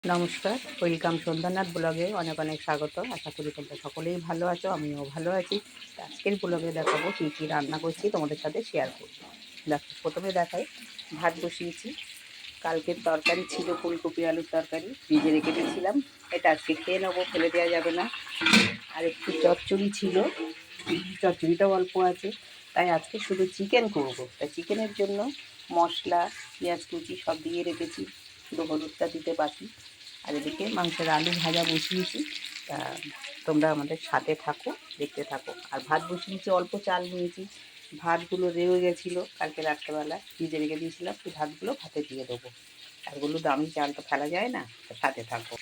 নমস্কার, ওয়েলকাম সন্ধ্যানাথ ব্লগে অনেক অনেক স্বাগত। আশা করি তোমরা সকলেই ভালো আছো, আমিও ভালো আছি। আজকের ব্লগে দেখাবো কী কী রান্না করছি, তোমাদের সাথে শেয়ার করব। দেখো, প্রথমে দেখাই, ভাত বসিয়েছি। কালকের তরকারি ছিল ফুলকপি আলুর তরকারি, ভিজে রেখে দিয়েছিলাম। এটা আজকে খেয়ে নেবো, ফেলে দেওয়া যাবে না। আর একটু চচ্চড়ি ছিল, চচ্চড়িটাও অল্প আছে, তাই আজকে শুধু চিকেন করব। তাই চিকেনের জন্য মশলা, পেঁয়াজ কুচি সব দিয়ে রেখেছি, শুধু হলুদটা দিতে বাকি। আর এদিকে মাংসের আলু ভাজা বসিয়েছি, তা তোমরা আমাদের সাথে থাকো, দেখতে থাকো। আর ভাত বসিয়েছি, অল্প চাল নিয়েছি, ভাতগুলো রয়ে গেছিলো কালকে রাত্রেবেলা, ভিজে রেখে দিয়েছিলাম। সেই ভাতগুলো ভাতে দিয়ে দেবো। এগুলো দামি চাল তো ফেলা যায় না, সাথে থাকো।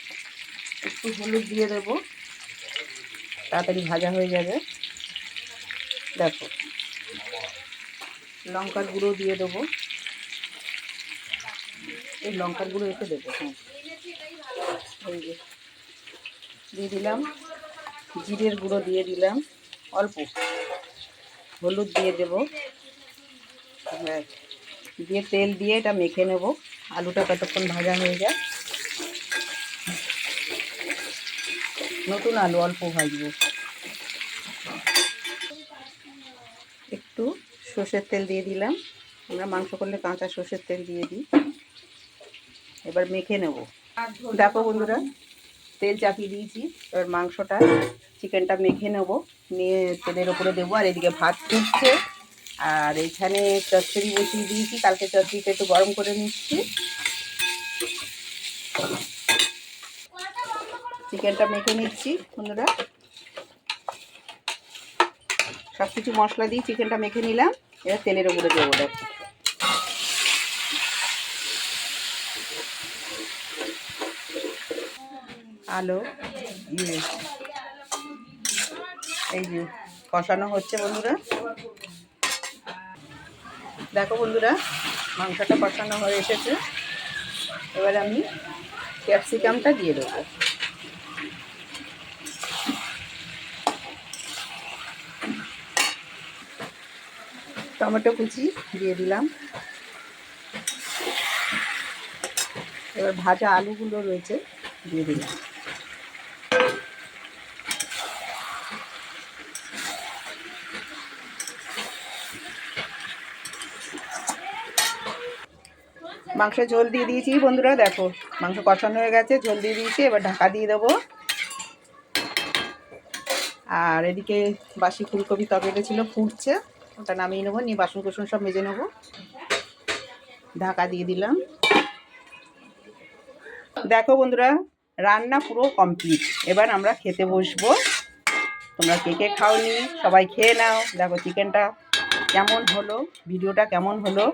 একটু হলুদ দিয়ে দেবো, তাড়াতাড়ি ভাজা হয়ে যাবে। দেখো, লঙ্কার গুঁড়ো দিয়ে দেবো, এই লঙ্কার গুঁড়ো এসে দেবো। হ্যাঁ, এই যে দিয়ে দিলাম, জিরের গুঁড়ো দিয়ে দিলাম অল্প, হলুদ দিয়ে দেবো। হ্যাঁ, দিয়ে তেল দিয়ে এটা মেখে নেব। আলুটা কতক্ষণ ভাজা হয়ে যায়। নতুন আলু, অল্প ভাজবো। একটু সর্ষের তেল দিয়ে দিলাম, আমরা মাংস করলে কাঁচা সর্ষের তেল দিয়ে দিই। এবার মেখে নেব। দেখো বন্ধুরা, তেল চাপিয়ে দিয়েছি। এবার মাংসটা, চিকেনটা মেখে নেব, নিয়ে তেলের ওপরে দেবো। আর এদিকে ভাত ফুটছে, আর এইখানে চচ্চড়ি বসিয়ে দিয়েছি। কালকে চচ্চড়িটা একটু গরম করে নিচ্ছি। চিকেনটা মেখে নিচ্ছি বন্ধুরা, সব কিছু মশলা দিয়ে চিকেনটা মেখে নিলাম। এবার তেলের ওপরে দেবো। দেখো, আলু এই যে কষানো হচ্ছে বন্ধুরা। দেখো বন্ধুরা, মাংসটা কষানো হয়ে এসেছে। এবার আমি ক্যাপসিকামটা দিয়ে দেবো। টমেটো কুচি দিয়ে দিলাম। এবার ভাজা আলুগুলো রয়েছে, দিয়ে দিলাম। মাংস ঝোল দিয়ে দিয়েছি বন্ধুরা। দেখো, মাংস কষানো হয়ে গেছে, ঝোল দিয়ে দিয়েছি। এবার ঢাকা দিয়ে দেবো। আর এদিকে বাসি ফুলকপি তরকারিটা ছিল, ফুটছে, ওটা নামিয়ে নেবো, নিয়ে বাসন কুসন সব মেজে নেবো। ঢাকা দিয়ে দিলাম। দেখো বন্ধুরা, রান্না পুরো কমপ্লিট। এবার আমরা খেতে বসবো। তোমরা কে কে খাওনি, সবাই খেয়ে নাও। দেখো চিকেনটা কেমন হলো, ভিডিওটা কেমন হলো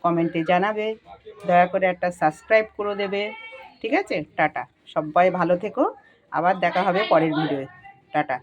কমেন্টে জানাবে। দয়া করে একটা সাবস্ক্রাইব করে দেবে। ঠিক আছে, টাটা। সবাই ভালো থেকো, আবার দেখা হবে পরের ভিডিওয়ে। টাটা।